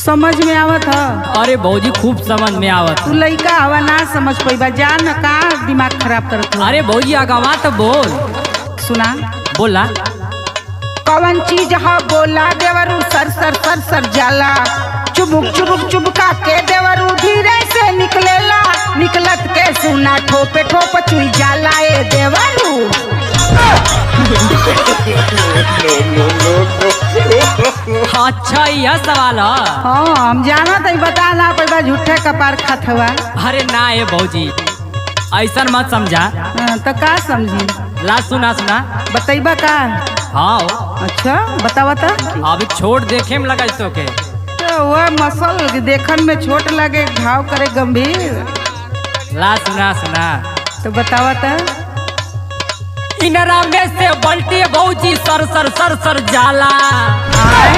समझ में आवत ह? अरे भौजी खूब समझ में आवत। तू लइका हवा ना समझ पैबा, जा न का दिमाग खराब करत ह? अरे भौजी आगवा तो बोल। सुना बोला। कौन चीज ह बोला देवरू सर सर सर सर जाला, चुबुक चुबुक चुबका के देवरू धीरे से निकलेला, निकलत के सुना ठोपे ठोप चुई जाला ए देवरू। अच्छा यह सवाल है। हाँ हम जाना तई बता ना पैबा, झूठे कपार खात हवा। अरे ना ये भौजी ऐसा मत समझा। हाँ, तो का समझी? ला सुना सुना। बतैबा का? हाँ अच्छा बतावा तो। अभी छोट देखे में लगा तो के। तो वह मसल देखन में छोट लगे घाव करे गंभीर। ला सुना सुना। तो बतावा तो। इनरा में से बल्टी भौजी सर सर सर सर जाला। आए?